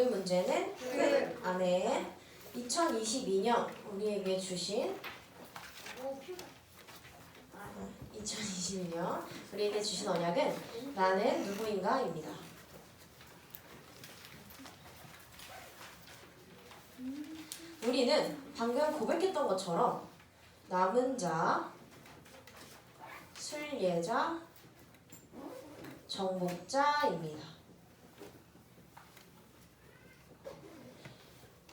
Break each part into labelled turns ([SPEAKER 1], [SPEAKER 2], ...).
[SPEAKER 1] 모든 문제는 끝. 아멘. 2022년 우리에게 주신 2022년 우리에게 주신 언약은 나는 누구인가입니다. 우리는 방금 고백했던 것처럼 남은 자, 순례자, 정복자입니다.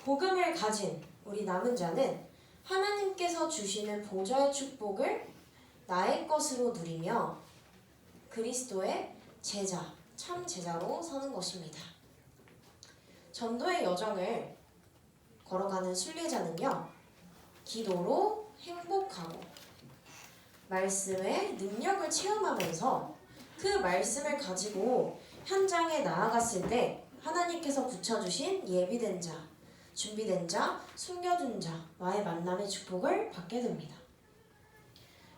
[SPEAKER 1] 복음을 가진 우리 남은 자는 하나님께서 주시는 보좌의 축복을 나의 것으로 누리며 그리스도의 제자, 참 제자로 서는 것입니다. 전도의 여정을 걸어가는 순례자는요, 기도로 행복하고 말씀의 능력을 체험하면서 그 말씀을 가지고 현장에 나아갔을 때 하나님께서 붙여주신 예비된 자, 준비된 자, 숨겨둔 자와의 만남의 축복을 받게 됩니다.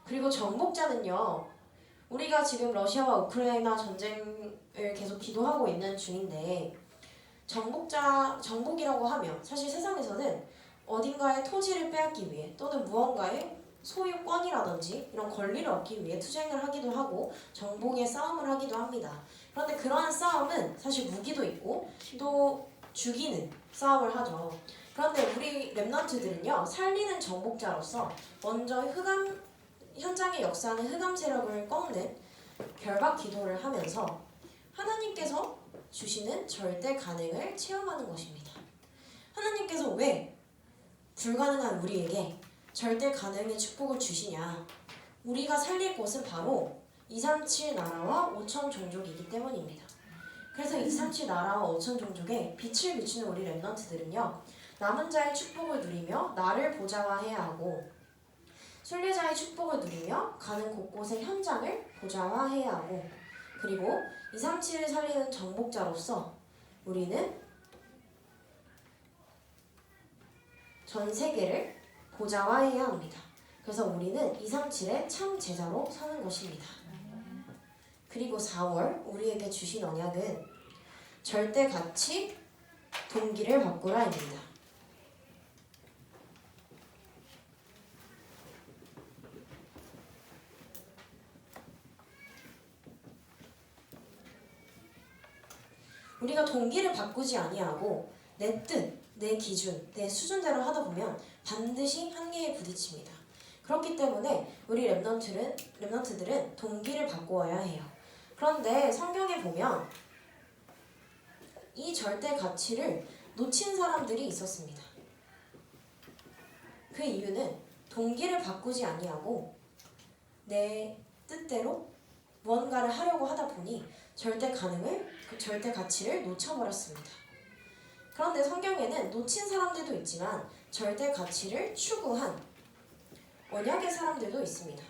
[SPEAKER 1] 그리고 정복자는요, 우리가 지금 러시아와 우크라이나 전쟁을 계속 기도하고 있는 중인데 정복이라고 하면 사실 세상에서는 어딘가의 토지를 빼앗기 위해 또는 무언가의 소유권이라든지 이런 권리를 얻기 위해 투쟁을 하기도 하고 정복의 싸움을 하기도 합니다. 그런데 그러한 싸움은 사실 무기도 있고 또 죽이는 싸움을 하죠. 그런데 우리 랩넌트들은요, 살리는 정복자로서 먼저 현장의 역사하는 흑암 세력을 꺾는 결박 기도를 하면서 하나님께서 주시는 절대 가능을 체험하는 것입니다. 하나님께서 왜 불가능한 우리에게 절대 가능의 축복을 주시냐? 우리가 살릴 곳은 바로 237 나라와 5천 종족이기 때문입니다. 그래서 237 나라와 5천 종족에 빛을 비추는 우리 랩넌트들은요, 남은 자의 축복을 누리며 나를 보좌화해야 하고 순례자의 축복을 누리며 가는 곳곳의 현장을 보좌화해야 하고 그리고 237을 살리는 정복자로서 우리는 전 세계를 보좌화해야 합니다. 그래서 우리는 237의 참 제자로 서는 것입니다. 그리고 4월 우리에게 주신 언약은 절대 가치 동기를 바꾸라입니다. 우리가 동기를 바꾸지 아니하고 내 뜻, 내 기준, 내 수준대로 하다 보면 반드시 한계에 부딪힙니다. 그렇기 때문에 우리 랩넌트들은 동기를 바꾸어야 해요. 그런데 성경에 보면 이 절대 가치를 놓친 사람들이 있었습니다. 그 이유는 동기를 바꾸지 아니하고 내 뜻대로 무언가를 하려고 하다 보니 절대 가치를 놓쳐버렸습니다. 그런데 성경에는 놓친 사람들도 있지만 절대 가치를 추구한 언약의 사람들도 있습니다.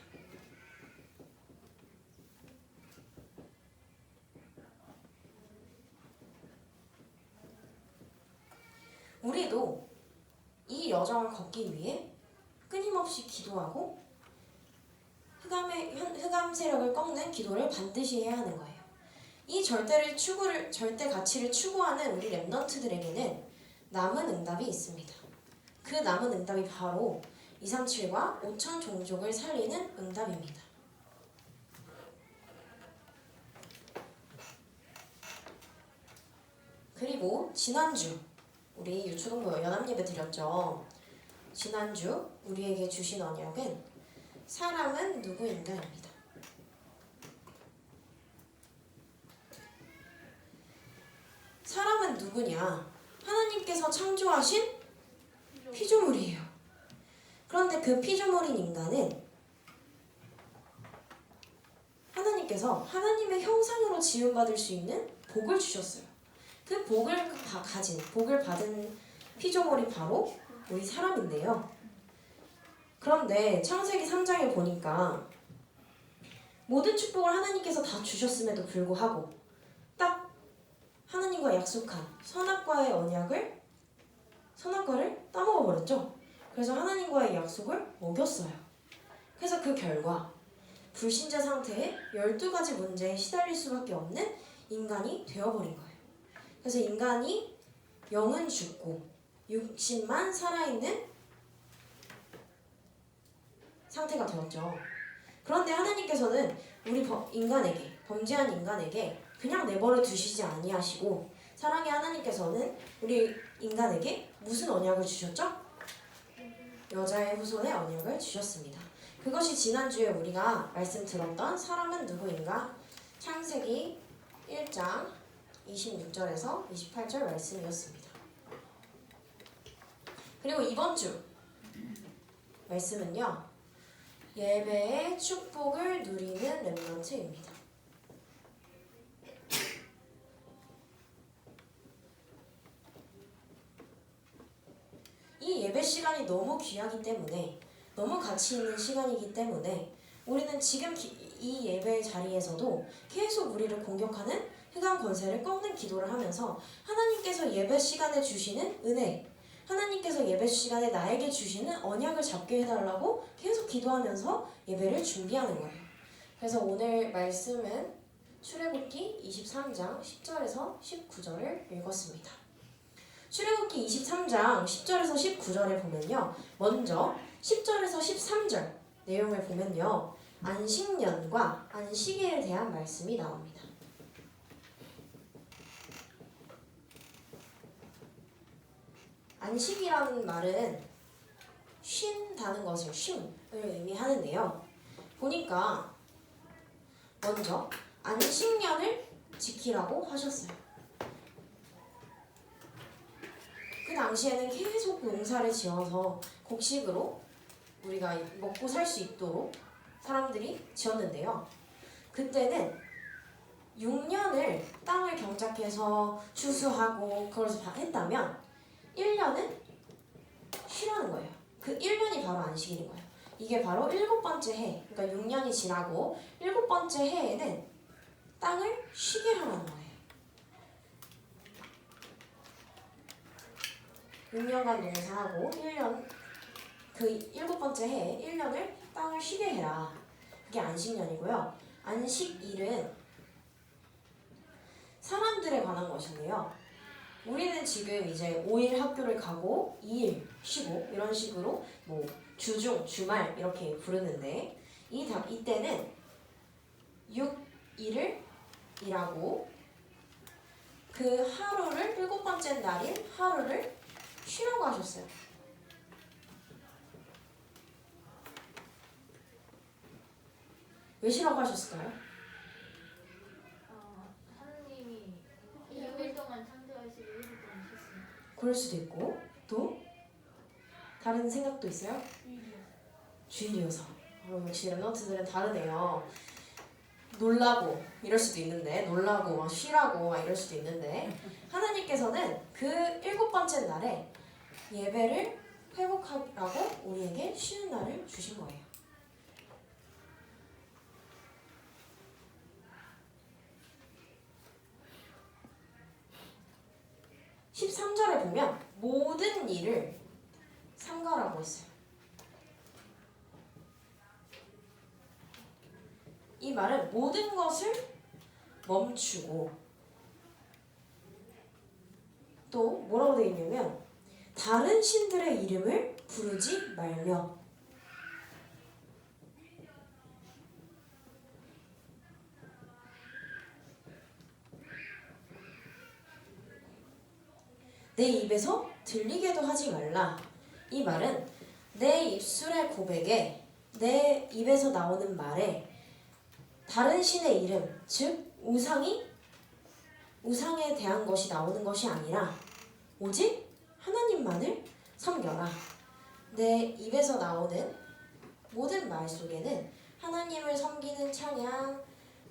[SPEAKER 1] 우리도 이 여정을 걷기 위해 끊임없이 기도하고 흑암 세력을 꺾는 기도를 반드시 해야 하는 거예요. 이 절대 가치를 추구하는 우리 랩넌트들에게는 남은 응답이 있습니다. 그 남은 응답이 바로 237과 5천 종족을 살리는 응답입니다. 그리고 지난주 우리 유초동부 연합예배 드렸죠. 지난주 우리에게 주신 언약은 사람은 누구인가입니다. 사람은 누구냐? 하나님께서 창조하신 피조물이에요. 그런데 그 피조물인 인간은 하나님께서 하나님의 형상으로 지음받을 수 있는 복을 주셨어요. 그 복을 받은 피조물이 바로 우리 사람인데요. 그런데 창세기 3장에 보니까 모든 축복을 하나님께서 다 주셨음에도 불구하고 딱 하나님과 약속한 선악과의 선악과를 따먹어 버렸죠. 그래서 하나님과의 약속을 어겼어요. 그래서 그 결과 불신자 상태에 12가지 문제에 시달릴 수밖에 없는 인간이 되어버린 거예요. 그래서 인간이 영은 죽고 육신만 살아있는 상태가 되었죠. 그런데 하나님께서는 우리 인간에게, 범죄한 인간에게 그냥 내버려 두시지 아니하시고 사랑의 하나님께서는 우리 인간에게 무슨 언약을 주셨죠? 여자의 후손의 언약을 주셨습니다. 그것이 지난주에 우리가 말씀 들었던 사람은 누구인가? 창세기 1장 26절에서 28절 말씀이었습니다. 그리고 이번 주 말씀은요. 예배의 축복을 누리는 렘넌트입니다. 이 예배 시간이 너무 귀하기 때문에 너무 가치 있는 시간이기 때문에 우리는 지금 이 예배의 자리에서도 계속 우리를 공격하는 흑암 권세를 꺾는 기도를 하면서 하나님께서 예배 시간에 주시는 은혜, 하나님께서 예배 시간에 나에게 주시는 언약을 잡게 해달라고 계속 기도하면서 예배를 준비하는 거예요. 그래서 오늘 말씀은 출애굽기 23장 10절에서 19절을 읽었습니다. 출애굽기 23장 10절에서 19절에 보면요. 먼저 10절에서 13절 내용을 보면요. 안식년과 안식일에 대한 말씀이 나옵니다. 안식이라는 말은 쉰다는 것을 쉼을 의미하는데요. 보니까 먼저 안식년을 지키라고 하셨어요. 그 당시에는 계속 농사를 지어서 곡식으로 우리가 먹고 살 수 있도록 사람들이 지었는데요. 그때는 6년을 땅을 경작해서 추수하고 그걸 했다면 1년은 쉬라는 거예요. 그 1년이 바로 안식일인 거예요. 이게 바로 7번째 해, 그러니까 6년이 지나고 7번째 해에는 땅을 쉬게 하라는 거예요. 6년간 농사하고 1년, 그 7번째 해에 1년을 땅을 쉬게 해라. 그게 안식년이고요. 안식일은 사람들에 관한 것인데요. 우리는 지금 이제 5일 학교를 가고 2일 쉬고 이런 식으로 뭐 주중, 주말 이렇게 부르는데 이때는 6일을 일하고 그 하루를 7번째 날인 하루를 쉬라고 하셨어요. 왜 쉬라고 하셨을까요?
[SPEAKER 2] 하느님이 6일 동안 창조하시고 1일 동안 쉬었습니다.
[SPEAKER 1] 그럴 수도 있고 또 다른 생각도 있어요? 주일이어서. 역시 렘넌트들은 다르네요. 놀라고 이럴 수도 있는데 놀라고 막 쉬라고 막 이럴 수도 있는데 하나님께서는 그 7번째 날에 예배를 회복하라고 우리에게 쉬는 날을 주신 거예요. (13절에) 보면 모든 일을 삼가라고 했어요. 이 말은 모든 것을 멈추고 또 뭐라고 되어 있냐면 다른 신들의 이름을 부르지 말며 내 입에서 들리게도 하지 말라. 이 말은 내 입술의 고백에 내 입에서 나오는 말에 다른 신의 이름, 즉 우상에 대한 것이 나오는 것이 아니라 오직 하나님만을 섬겨라. 내 입에서 나오는 모든 말 속에는 하나님을 섬기는 찬양,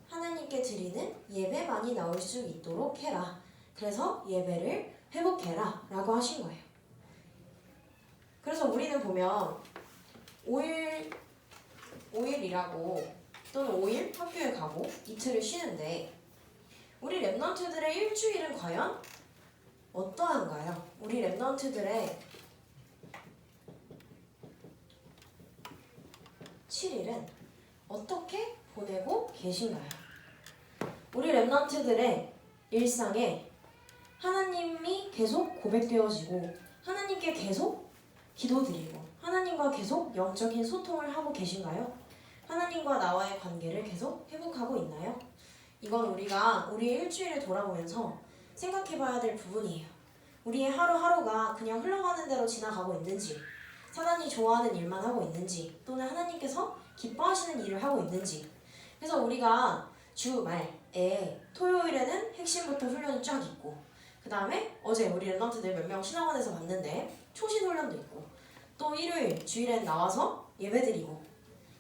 [SPEAKER 1] 하나님께 드리는 예배만이 나올 수 있도록 해라. 그래서 예배를 회복해라 라고 하신 거예요. 그래서 우리는 보면 5일 일하고 또는 5일 학교에 가고 이틀을 쉬는데 우리 렘넌트들의 일주일은 과연 어떠한가요? 우리 렘넌트들의 7일은 어떻게 보내고 계신가요? 우리 렘넌트들의 일상에 하나님이 계속 고백되어지고 하나님께 계속 기도드리고 하나님과 계속 영적인 소통을 하고 계신가요? 하나님과 나와의 관계를 계속 회복하고 있나요? 이건 우리가 우리의 일주일을 돌아보면서 생각해봐야 될 부분이에요. 우리의 하루하루가 그냥 흘러가는 대로 지나가고 있는지, 사단이 좋아하는 일만 하고 있는지, 또는 하나님께서 기뻐하시는 일을 하고 있는지. 그래서 우리가 주말에 토요일에는 핵심부터 훈련이 쫙 있고, 그 다음에 어제 우리 랩런트들 몇 명 신학원에서 봤는데 초신 훈련도 있고, 또 일요일 주일엔 나와서 예배드리고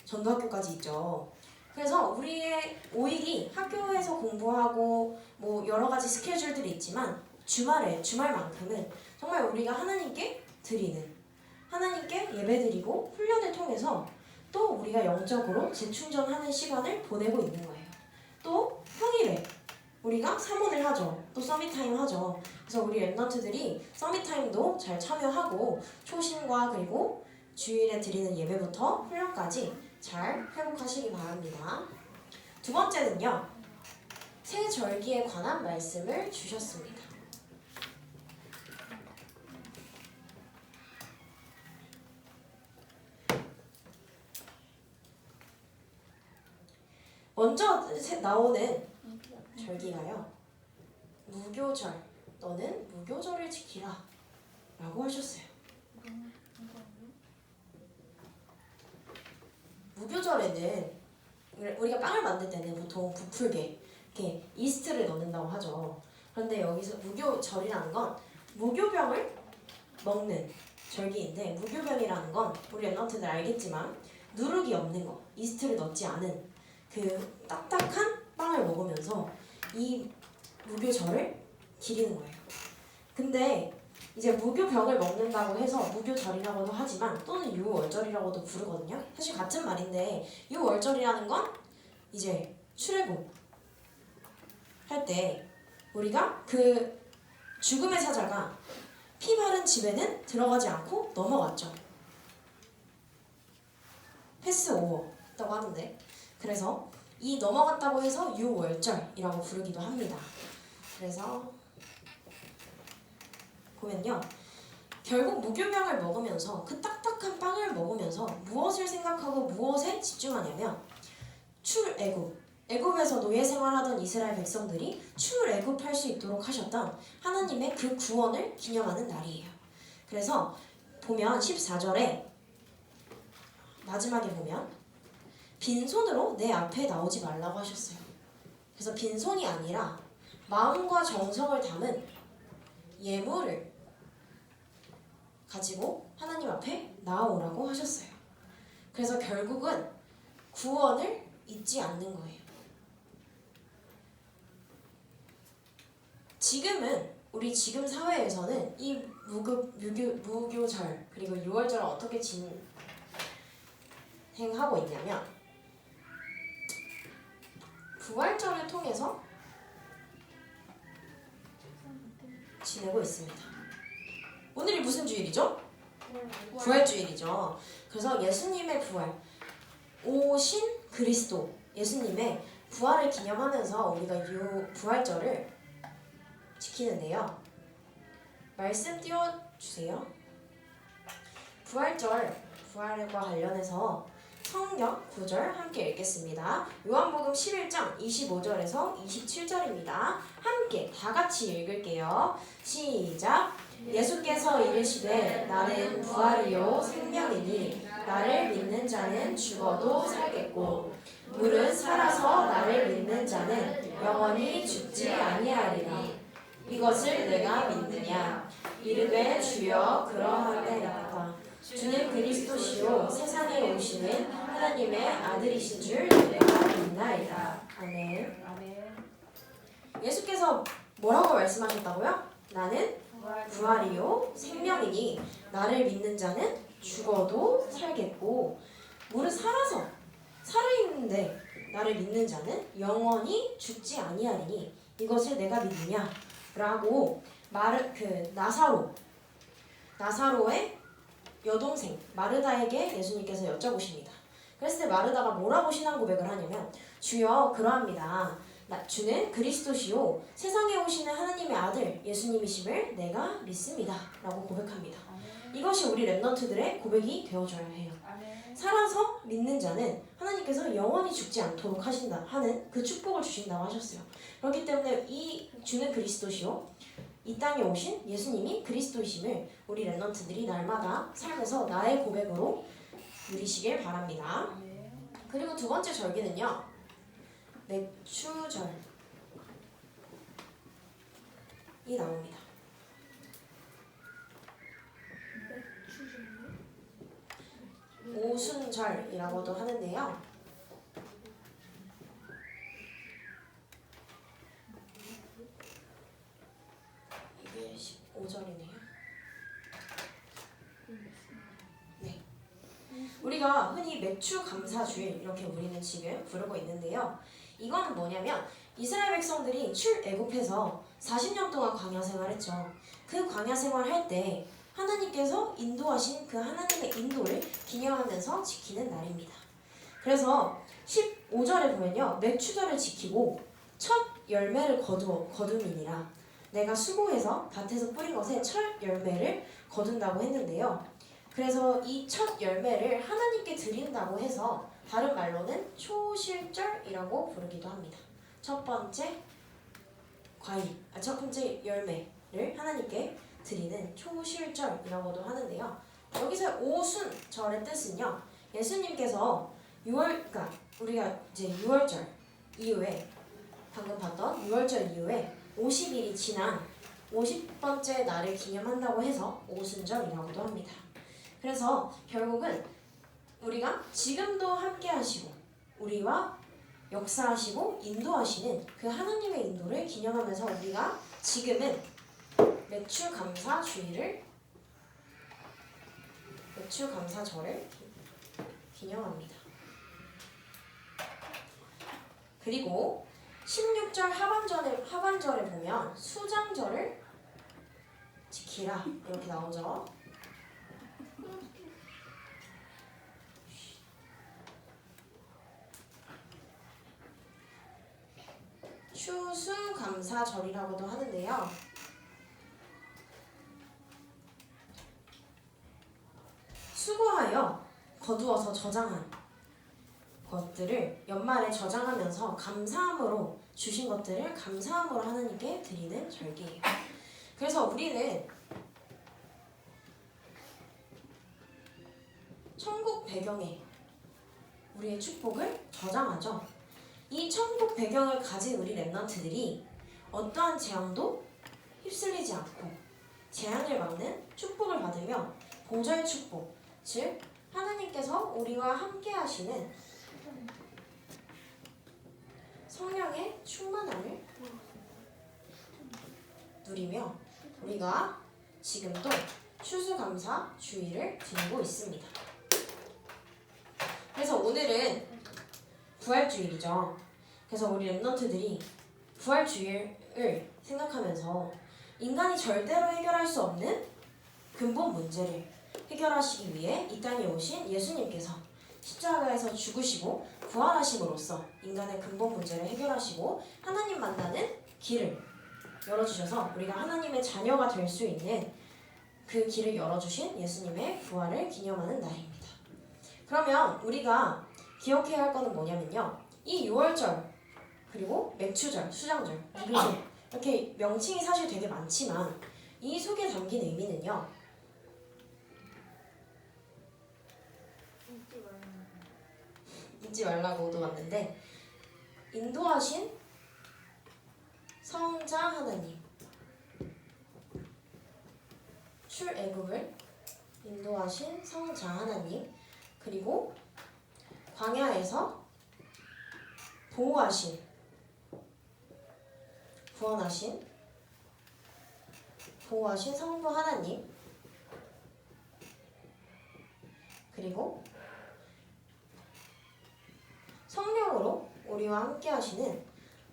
[SPEAKER 1] 전도학교까지 있죠. 그래서 우리의 5일이 학교에서 공부하고 뭐 여러 가지 스케줄들이 있지만 주말만큼은 정말 우리가 하나님께 드리는, 하나님께 예배드리고 훈련을 통해서 또 우리가 영적으로 재충전하는 시간을 보내고 있는 거예요. 또 평일에 우리가 사모를 하죠. 또 서밋타임 하죠. 그래서 우리 랩런트들이 서밋타임도 잘 참여하고 초신과 그리고 주일에 드리는 예배부터 훈련까지 잘 회복하시기 바랍니다. 두 번째는요. 새 절기에 관한 말씀을 주셨습니다. 먼저 나오는 절기가요. 무교절, 너는 무교절을 지키라 라고 하셨어요. 무교절에는 우리가 빵을 만들 때는 보통 부풀게 이렇게 이스트를 넣는다고 하죠. 그런데 여기서 무교절이라는 건 무교병을 먹는 절기인데, 무교병이라는 건 우리 랩런트들 알겠지만 누룩이 없는 거, 이스트를 넣지 않은 그 딱딱한 빵을 먹으면서 이 무교절을 기리는 거예요. 근데 이제 무교병을 먹는다고 해서 무교절이라고도 하지만 또는 유월절이라고도 부르거든요. 사실 같은 말인데 유월절이라는 건 이제 출애굽 할 때 우리가 그 죽음의 사자가 피 바른 집에는 들어가지 않고 넘어갔죠. 패스 오버라고 하는데, 그래서 이 넘어갔다고 해서 유월절이라고 부르기도 합니다. 그래서 보면요, 결국 무교병을 먹으면서 그 딱딱한 빵을 먹으면서 무엇을 생각하고 무엇에 집중하냐면 애굽에서 노예 생활하던 이스라엘 백성들이 출애굽할 수 있도록 하셨던 하나님의 그 구원을 기념하는 날이에요. 그래서 보면 14절에 마지막에 보면 빈손으로 내 앞에 나오지 말라고 하셨어요. 그래서 빈손이 아니라 마음과 정성을 담은 예물을 가지고 하나님 앞에 나아오라고 하셨어요. 그래서 결국은 구원을 잊지 않는 거예요. 우리 지금 사회에서는 이 무교절 그리고 유월절을 어떻게 진행하고 있냐면 부활절을 통해서 지내고 있습니다. 오늘이 무슨 주일이죠? 부활주일이죠. 그래서 예수님의 부활, 오신 그리스도, 예수님의 부활을 기념하면서 우리가 부활절을 지키는데요. 말씀 띄워주세요. 부활과 관련해서 성경 구절 함께 읽겠습니다. 요한복음 11장 25절에서 27절입니다. 함께 다 같이 읽을게요. 시작. 예수께서 이르시되 나는 부활이요 생명이니 나를 믿는 자는 죽어도 살겠고 무릇 살아서 나를 믿는 자는 영원히 죽지 아니하리라. 이것을 내가 믿느냐? 이르되 주여 그러하나이다. 주는 그리스도시요 세상에 오시는 하나님의 아들이신 줄 내가 믿나이다. 아멘. 예수께서 뭐라고 말씀하셨다고요? 나는 부활이요 생명이니 나를 믿는 자는 죽어도 살겠고 무릇 살아있는데 나를 믿는 자는 영원히 죽지 아니하리니 이것을 내가 믿느냐? 라고 나사로의 여동생 마르다에게 예수님께서 여쭤보십니다. 그랬을 때 마르다가 뭐라고 신앙 고백을 하냐면 주여 그러합니다. 주는 그리스도시요 세상에 오시는 하나님의 아들 예수님이심을 내가 믿습니다 라고 고백합니다. 이것이 우리 랩넌트들의 고백이 되어줘야 해요. 살아서 믿는 자는 하나님께서 영원히 죽지 않도록 하는 그 축복을 주신다고 하셨어요. 그렇기 때문에 이 주는 그리스도시요 이 땅에 오신 예수님이 그리스도이심을 우리 랩넌트들이 날마다 삶에서 나의 고백으로 누리시길 바랍니다. 그리고 두 번째 절기는요, 맥추절이 나옵니다. 오순절이라고도 하는데요. 이게 15절이네요. 네. 우리가 흔히 맥추감사주일 이렇게 우리는 지금 부르고 있는데요. 이거는 뭐냐면 이스라엘 백성들이 출애굽해서 40년 동안 광야 생활했죠. 그 광야 생활할 때 하나님께서 인도하신 그 하나님의 인도를 기념하면서 지키는 날입니다. 그래서 15절에 보면요. 맥추절을 지키고 첫 열매를 거둠이니라. 내가 수고해서 밭에서 뿌린 것에 첫 열매를 거둔다고 했는데요. 그래서 이 첫 열매를 하나님께 드린다고 해서 다른 말로는 초실절이라고 부르기도 합니다. 첫 번째 첫 번째 열매를 하나님께 드리는 초실절이라고도 하는데요. 여기서 오순절의 뜻은요. 예수님께서 그러니까 우리가 이제 6월절 이후에 방금 봤던 6월절 이후에 50일이 지난 50번째 날을 기념한다고 해서 오순절이라고도 합니다. 그래서 결국은 우리가 지금도 함께 하시고 우리와 역사하시고 인도하시는 그 하나님의 인도를 기념하면서 우리가 지금은 맥추감사절을 기념합니다. 그리고 16절 하반절에 보면 수장절을 지키라 이렇게 나오죠. 추수감사절이라고도 하는데요. 수고하여 거두어서 저장한 것들을 연말에 저장하면서 감사함으로 주신 것들을 감사함으로 하나님께 드리는 절기예요. 그래서 우리는 천국 배경에 우리의 축복을 저장하죠. 이 천국 배경을 가진 우리 랩넌트들이 어떠한 재앙도 휩쓸리지 않고 재앙을 막는 축복을 받으며 보좌의 축복, 즉 하나님께서 우리와 함께 하시는 성령의 충만함을 누리며 우리가 지금도 추수감사 주일을 지내고 있습니다. 그래서 오늘은 부활주일이죠. 그래서 우리 랩넌트들이 부활주일을 생각하면서 인간이 절대로 해결할 수 없는 근본 문제를 해결하시기 위해 이 땅에 오신 예수님께서 십자가에서 죽으시고 부활하심으로써 인간의 근본 문제를 해결하시고 하나님 만나는 길을 열어주셔서 우리가 하나님의 자녀가 될 수 있는 그 길을 열어주신 예수님의 부활을 기념하는 날입니다. 그러면 우리가 기억해야 할 거는 뭐냐면요. 이 6월절 그리고 맥추절, 수장절, 이글절 이렇게 명칭이 사실 되게 많지만 이 속에 담긴 의미는요. 잊지 말라고도 왔는데 인도하신 성자 하나님 출애굽을 인도하신 성자 하나님 그리고 광야에서 구원하신 성부 하나님 그리고 성령으로 우리와 함께 하시는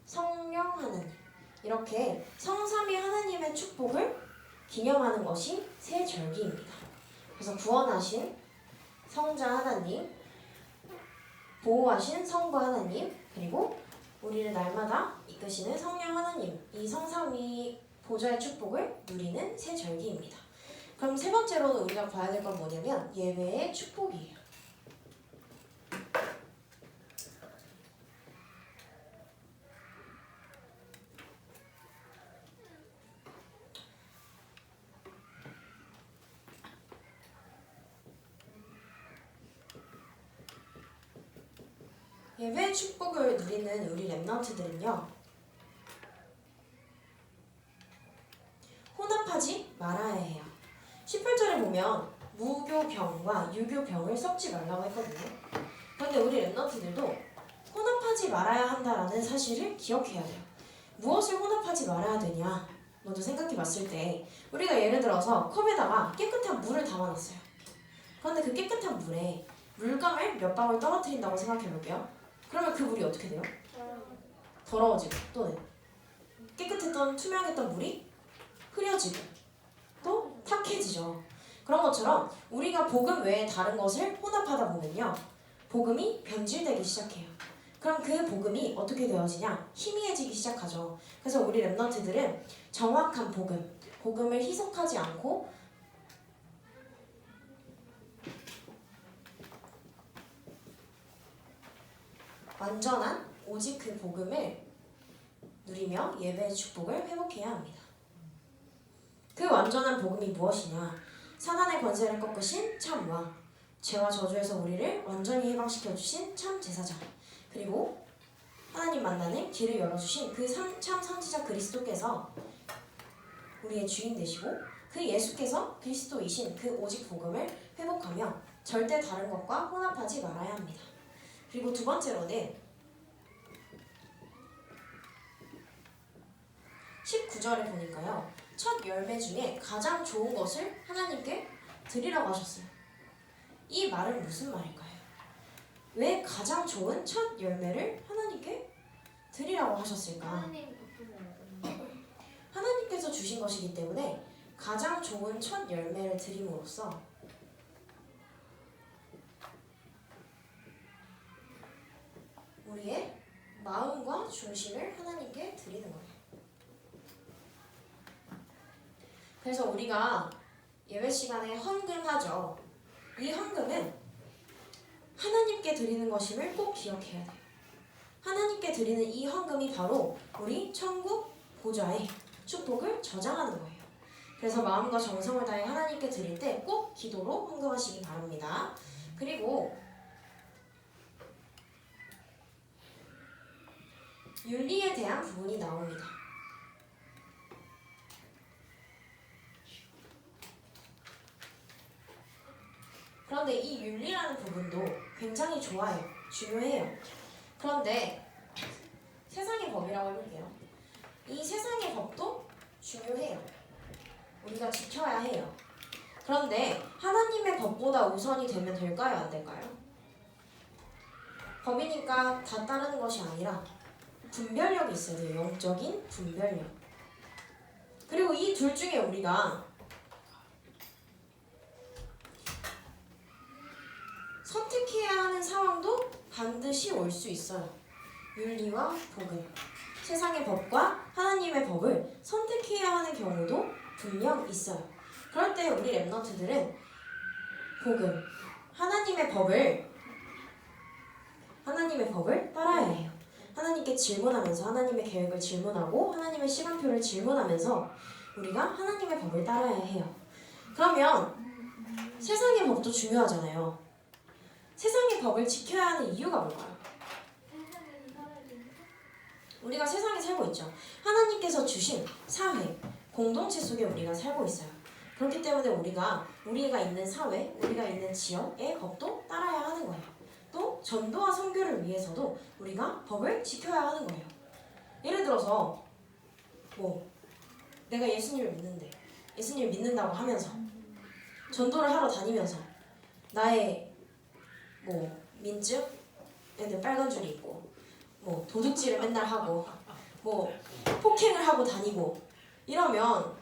[SPEAKER 1] 성령 하나님 이렇게 성삼위 하나님의 축복을 기념하는 것이 새 절기입니다. 그래서 구원하신 성자 하나님 보호하신 성부 하나님 그리고 우리를 날마다 이끄시는 성령 하나님, 이 성삼위 보좌의 축복을 누리는 새 절기입니다. 그럼 세 번째로는 우리가 봐야 될 건 뭐냐면 예배의 축복이에요. 예배의 축복을 누리는 우리 렘넌트들은요, 혼합하지 말아야 해요. 18절에 보면 무교병과 유교병을 섞지 말라고 했거든요. 그런데 우리 렘넌트들도 혼합하지 말아야 한다라는 사실을 기억해야 돼요. 무엇을 혼합하지 말아야 되냐? 먼저 생각해 봤을 때 우리가 예를 들어서 컵에다가 깨끗한 물을 담아놨어요. 그런데 그 깨끗한 물에 물감을 몇 방울 떨어뜨린다고 생각해 볼게요. 그러면 그 물이 어떻게 돼요? 더러워지고 또는 깨끗했던 투명했던 물이 흐려지고 또 탁해지죠. 그런 것처럼 우리가 복음 외에 다른 것을 혼합하다 보면요, 복음이 변질되기 시작해요. 그럼 그 복음이 어떻게 되어지냐? 희미해지기 시작하죠. 그래서 우리 렘넌트들은 정확한 복음을 희석하지 않고 완전한 오직 그 복음을 누리며 예배의 축복을 회복해야 합니다. 그 완전한 복음이 무엇이냐? 사단의 권세를 꺾으신 참 왕, 죄와 저주에서 우리를 완전히 해방시켜 주신 참 제사장, 그리고 하나님 만나는 길을 열어주신 그 참 선지자 그리스도께서 우리의 주인 되시고 그 예수께서 그리스도이신 그 오직 복음을 회복하며 절대 다른 것과 혼합하지 말아야 합니다. 그리고 두 번째로는 19절에 보니까요, 첫 열매 중에 가장 좋은 것을 하나님께 드리라고 하셨어요. 이 말은 무슨 말일까요? 왜 가장 좋은 첫 열매를 하나님께 드리라고 하셨을까?
[SPEAKER 2] 하나님 덕분에
[SPEAKER 1] 하나님께서 주신 것이기 때문에 가장 좋은 첫 열매를 드림으로써 우리의 마음과 중심을 하나님께 드리는 거예요. 그래서 우리가 예배 시간에 헌금하죠. 이 헌금은 하나님께 드리는 것임을 꼭 기억해야 돼요. 하나님께 드리는 이 헌금이 바로 우리 천국 보좌의 축복을 저장하는 거예요. 그래서 마음과 정성을 다해 하나님께 드릴 때 꼭 기도로 헌금하시기 바랍니다. 그리고 윤리에 대한 부분이 나옵니다. 그런데 이 윤리라는 부분도 굉장히 좋아요. 중요해요. 그런데 세상의 법이라고 해볼게요. 이 세상의 법도 중요해요. 우리가 지켜야 해요. 그런데 하나님의 법보다 우선이 되면 될까요? 안 될까요? 법이니까 다 따르는 것이 아니라 분별력이 있어야 돼요. 영적인 분별력. 그리고 이 둘 중에 우리가 선택해야 하는 상황도 반드시 올 수 있어요. 윤리와 복음, 세상의 법과 하나님의 법을 선택해야 하는 경우도 분명 있어요. 그럴 때 우리 렘넌트들은 복음, 하나님의 법을 따라야 해요. 하나님께 질문하면서 하나님의 계획을 질문하고 하나님의 시간표를 질문하면서 우리가 하나님의 법을 따라야 해요. 그러면 세상의 법도 중요하잖아요. 세상의 법을 지켜야 하는 이유가 뭘까요?
[SPEAKER 2] 세상에서 살아야 되니까.
[SPEAKER 1] 우리가 세상에 살고 있죠. 하나님께서 주신 사회, 공동체 속에 우리가 살고 있어요. 그렇기 때문에 우리가 있는 사회, 우리가 있는 지역의 법도 따라야 하는 거예요. 또 전도와 선교를 위해서도 우리가 법을 지켜야 하는 거예요. 예를 들어서 내가 예수님을 믿는데 예수님을 믿는다고 하면서 전도를 하러 다니면서 나의 민증에는 빨간 줄이 있고 도둑질을 맨날 하고 폭행을 하고 다니고 이러면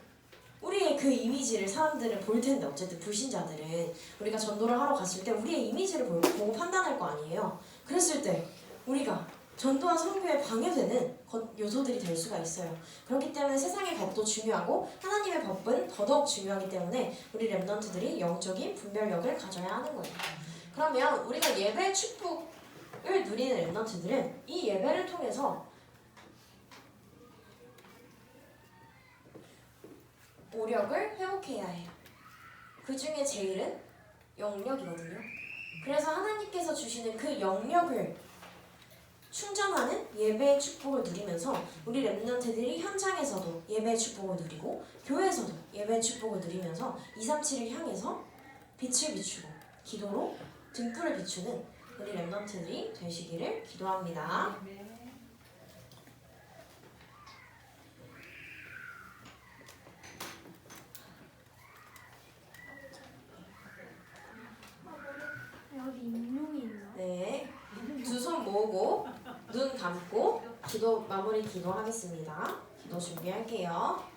[SPEAKER 1] 우리의 그 이미지를 사람들은 볼 텐데, 어쨌든 불신자들은 우리가 전도를 하러 갔을 때 우리의 이미지를 보고 판단할 거 아니에요. 그랬을 때 우리가 전도와 선교에 방해되는 요소들이 될 수가 있어요. 그렇기 때문에 세상의 법도 중요하고 하나님의 법은 더더욱 중요하기 때문에 우리 렘넌트들이 영적인 분별력을 가져야 하는 거예요. 그러면 우리가 예배의 축복을 누리는 렘넌트들은 이 예배를 통해서 오력을 회복해야 해요. 그 중에 제일은 영력이거든요. 그래서 하나님께서 주시는 그 영력을 충전하는 예배의 축복을 누리면서 우리 렘넌트들이 현장에서도 예배의 축복을 누리고 교회에서도 예배의 축복을 누리면서 237을 향해서 빛을 비추고 기도로 등불을 비추는 우리 렘넌트들이 되시기를 기도합니다.
[SPEAKER 2] 여기 인용이 있나?
[SPEAKER 1] 네, 두 손 모으고 눈 감고 기도 마무리 기도하겠습니다. 기도 준비할게요.